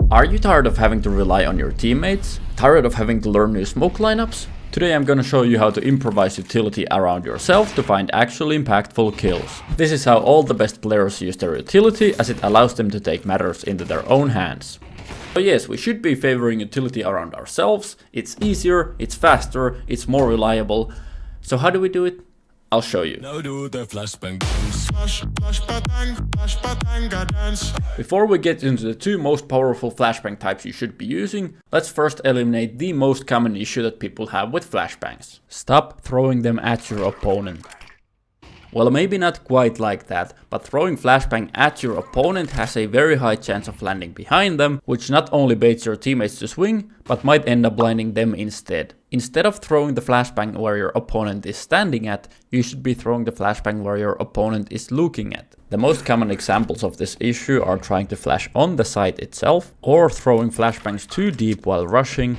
Are you tired of having to rely on your teammates? Tired of having to learn new smoke lineups? Today I'm gonna show you how to improvise utility around yourself to find actually impactful kills. This is how all the best players use their utility, as it allows them to take matters into their own hands. So yes, we should be favoring utility around ourselves. It's easier, it's faster, it's more reliable. So how do we do it? I'll show you. Before we get into the two most powerful flashbang types you should be using, let's first eliminate the most common issue that people have with flashbangs. Stop throwing them at your opponent. Well, maybe not quite like that, but throwing flashbang at your opponent has a very high chance of landing behind them, which not only baits your teammates to swing, but might end up blinding them instead. Instead of throwing the flashbang where your opponent is standing at, you should be throwing the flashbang where your opponent is looking at. The most common examples of this issue are trying to flash on the site itself, or throwing flashbangs too deep while rushing,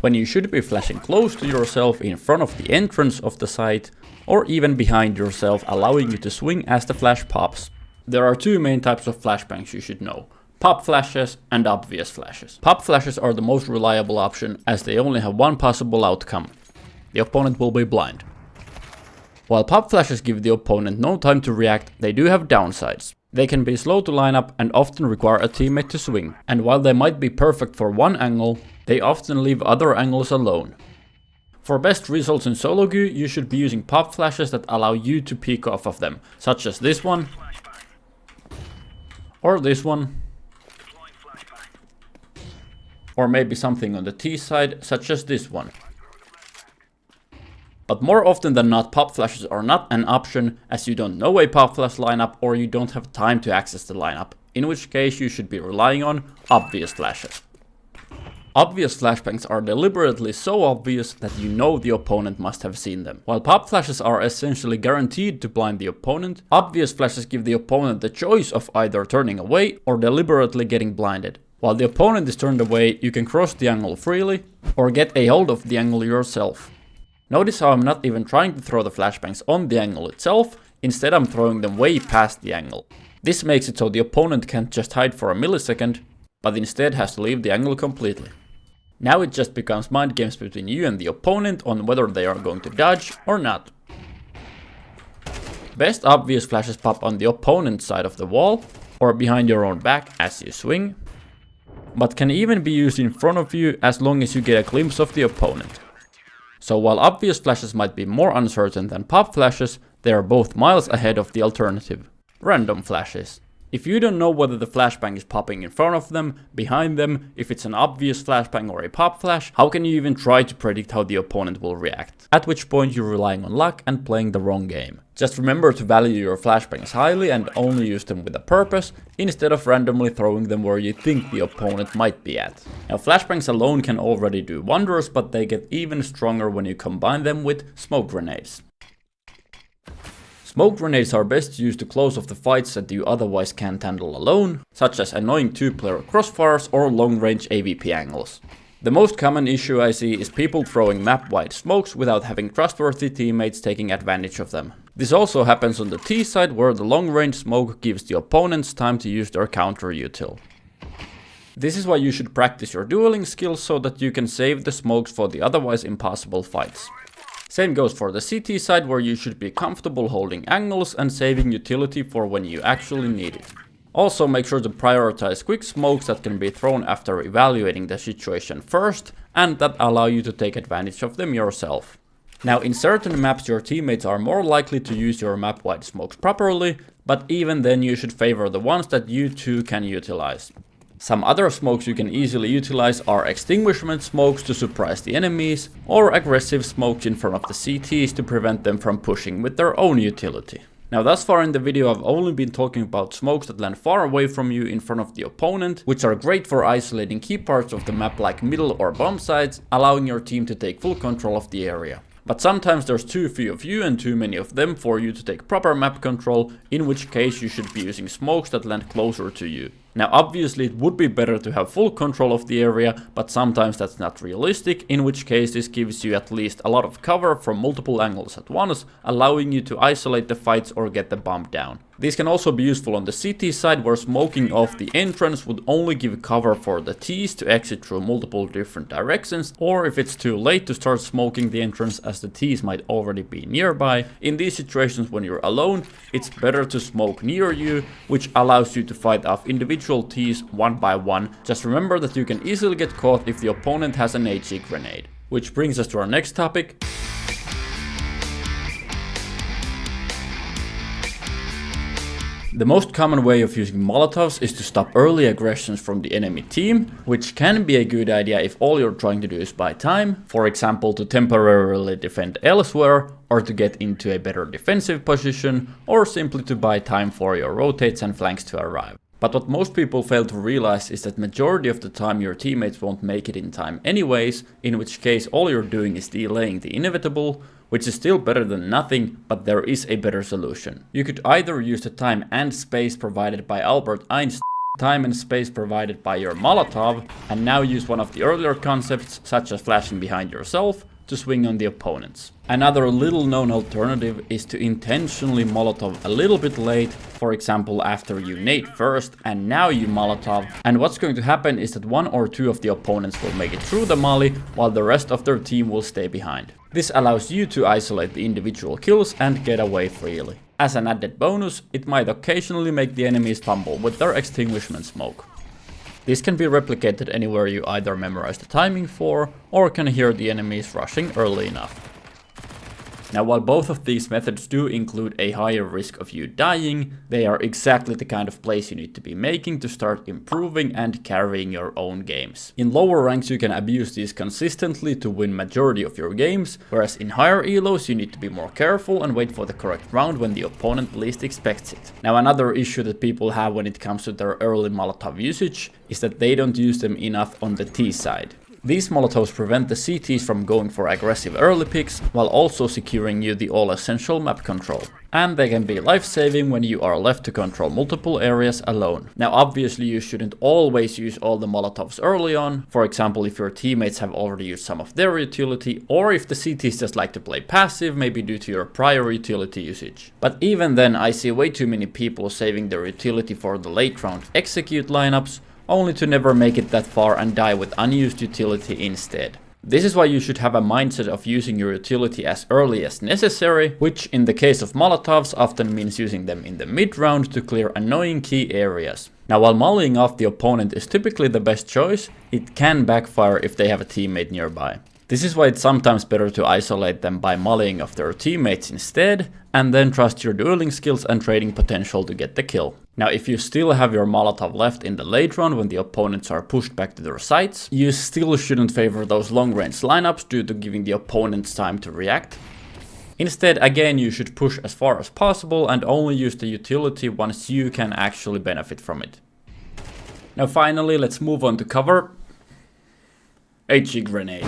when you should be flashing close to yourself in front of the entrance of the site, or even behind yourself, allowing you to swing as the flash pops. There are two main types of flashbangs you should know: pop flashes and obvious flashes. Pop flashes are the most reliable option, as they only have one possible outcome: the opponent will be blind. While pop flashes give the opponent no time to react, they do have downsides. They can be slow to line up and often require a teammate to swing, and while they might be perfect for one angle, they often leave other angles alone. For best results in solo queue, you should be using pop flashes that allow you to peek off of them, such as this one, or this one, or maybe something on the T side, such as this one. But more often than not, pop flashes are not an option, as you don't know a pop flash lineup or you don't have time to access the lineup, in which case you should be relying on obvious flashes. Obvious flashbangs are deliberately so obvious that you know the opponent must have seen them. While pop flashes are essentially guaranteed to blind the opponent, obvious flashes give the opponent the choice of either turning away or deliberately getting blinded. While the opponent is turned away, you can cross the angle freely or get a hold of the angle yourself. Notice how I'm not even trying to throw the flashbangs on the angle itself, instead I'm throwing them way past the angle. This makes it so the opponent can't just hide for a millisecond, but instead has to leave the angle completely. Now it just becomes mind games between you and the opponent on whether they are going to dodge or not. Best obvious flashes pop on the opponent's side of the wall or behind your own back as you swing, but can even be used in front of you as long as you get a glimpse of the opponent. So while obvious flashes might be more uncertain than pop flashes, they are both miles ahead of the alternative: random flashes. If you don't know whether the flashbang is popping in front of them, behind them, if it's an obvious flashbang or a pop flash, how can you even try to predict how the opponent will react? At which point you're relying on luck and playing the wrong game. Just remember to value your flashbangs highly and only use them with a purpose, instead of randomly throwing them where you think the opponent might be at. Now, flashbangs alone can already do wonders, but they get even stronger when you combine them with smoke grenades. Smoke grenades are best used to close off the fights that you otherwise can't handle alone, such as annoying two-player crossfires or long-range AVP angles. The most common issue I see is people throwing map-wide smokes without having trustworthy teammates taking advantage of them. This also happens on the T side, where the long-range smoke gives the opponents time to use their counter util. This is why you should practice your dueling skills so that you can save the smokes for the otherwise impossible fights. Same goes for the CT side, where you should be comfortable holding angles and saving utility for when you actually need it. Also, make sure to prioritize quick smokes that can be thrown after evaluating the situation first, and that allow you to take advantage of them yourself. Now, in certain maps your teammates are more likely to use your map-wide smokes properly, but even then you should favor the ones that you too can utilize. Some other smokes you can easily utilize are extinguishment smokes to surprise the enemies, or aggressive smokes in front of the CTs to prevent them from pushing with their own utility. Now, thus far in the video I've only been talking about smokes that land far away from you in front of the opponent, which are great for isolating key parts of the map like middle or bomb sites, allowing your team to take full control of the area. But sometimes there's too few of you and too many of them for you to take proper map control, in which case you should be using smokes that land closer to you. Now, obviously it would be better to have full control of the area, but sometimes that's not realistic, in which case this gives you at least a lot of cover from multiple angles at once, allowing you to isolate the fights or get the bomb down. These can also be useful on the CT side, where smoking off the entrance would only give cover for the Ts to exit through multiple different directions, or if it's too late to start smoking the entrance as the Ts might already be nearby. In these situations when you're alone, it's better to smoke near you, which allows you to fight off individual Ts one by one. Just remember that you can easily get caught if the opponent has an HE grenade. Which brings us to our next topic. The most common way of using Molotovs is to stop early aggressions from the enemy team, which can be a good idea if all you're trying to do is buy time, for example to temporarily defend elsewhere, or to get into a better defensive position, or simply to buy time for your rotates and flanks to arrive. But what most people fail to realize is that majority of the time your teammates won't make it in time anyways, in which case all you're doing is delaying the inevitable, which is still better than nothing, but there is a better solution. You could either use the time and space provided by Albert Einstein, time and space provided by your Molotov, and now use one of the earlier concepts, such as flashing behind yourself, to swing on the opponents. Another little known alternative is to intentionally Molotov a little bit late, for example after you nade first and now you Molotov, and what's going to happen is that one or two of the opponents will make it through the molly while the rest of their team will stay behind. This allows you to isolate the individual kills and get away freely. As an added bonus, it might occasionally make the enemies fumble with their extinguishment smoke. This can be replicated anywhere you either memorize the timing for, or can hear the enemies rushing early enough. Now while both of these methods do include a higher risk of you dying, they are exactly the kind of plays you need to be making to start improving and carrying your own games. In lower ranks you can abuse these consistently to win majority of your games, whereas in higher elos you need to be more careful and wait for the correct round when the opponent least expects it. Now another issue that people have when it comes to their early Molotov usage is that they don't use them enough on the T side. These Molotovs prevent the CTs from going for aggressive early picks, while also securing you the all-essential map control. And they can be life-saving when you are left to control multiple areas alone. Now obviously you shouldn't always use all the Molotovs early on, for example if your teammates have already used some of their utility, or if the CTs just like to play passive, maybe due to your prior utility usage. But even then I see way too many people saving their utility for the late round execute lineups, only to never make it that far and die with unused utility instead. This is why you should have a mindset of using your utility as early as necessary, which in the case of Molotovs often means using them in the mid round to clear annoying key areas. Now while mollying off the opponent is typically the best choice, it can backfire if they have a teammate nearby. This is why it's sometimes better to isolate them by mollying off their teammates instead, and then trust your dueling skills and trading potential to get the kill. Now if you still have your Molotov left in the late round when the opponents are pushed back to their sites, you still shouldn't favor those long range lineups due to giving the opponents time to react. Instead, again, you should push as far as possible and only use the utility once you can actually benefit from it. Now finally, let's move on to cover. HE grenades.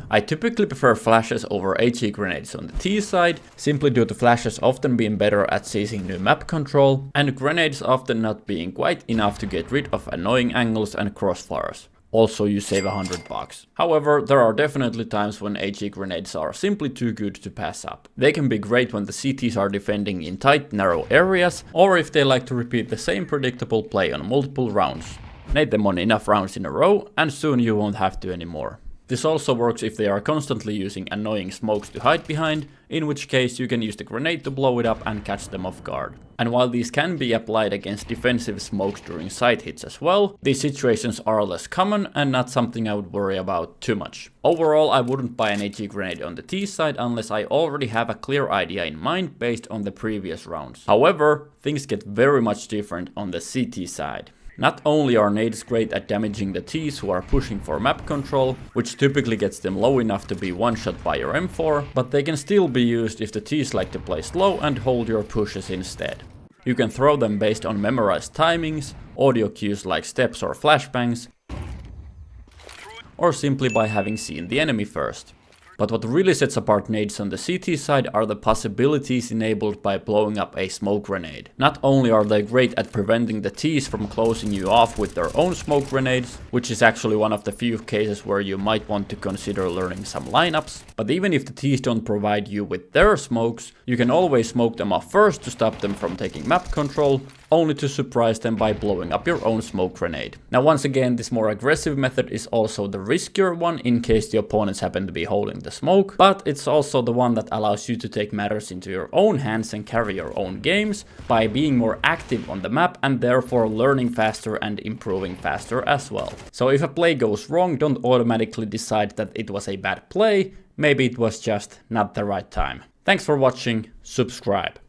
I typically prefer flashes over HE grenades on the T side, simply due to flashes often being better at seizing new map control, and grenades often not being quite enough to get rid of annoying angles and crossfires. Also you save $100. However, there are definitely times when HE grenades are simply too good to pass up. They can be great when the CTs are defending in tight, narrow areas, or if they like to repeat the same predictable play on multiple rounds. Nade them on enough rounds in a row, and soon you won't have to anymore. This also works if they are constantly using annoying smokes to hide behind, in which case you can use the grenade to blow it up and catch them off guard. And while these can be applied against defensive smokes during side hits as well, these situations are less common and not something I would worry about too much. Overall, I wouldn't buy an HE grenade on the T side unless I already have a clear idea in mind based on the previous rounds. However, things get very much different on the CT side. Not only are nades great at damaging the Ts who are pushing for map control, which typically gets them low enough to be one-shot by your M4, but they can still be used if the Ts like to play slow and hold your pushes instead. You can throw them based on memorized timings, audio cues like steps or flashbangs, or simply by having seen the enemy first. But what really sets apart nades on the CT side are the possibilities enabled by blowing up a smoke grenade. Not only are they great at preventing the Ts from closing you off with their own smoke grenades, which is actually one of the few cases where you might want to consider learning some lineups, but even if the Ts don't provide you with their smokes, you can always smoke them off first to stop them from taking map control, only to surprise them by blowing up your own smoke grenade. Now once again, this more aggressive method is also the riskier one in case the opponents happen to be holding the smoke, but it's also the one that allows you to take matters into your own hands and carry your own games by being more active on the map and therefore learning faster and improving faster as well. So if a play goes wrong, don't automatically decide that it was a bad play, maybe it was just not the right time. Thanks for watching, subscribe.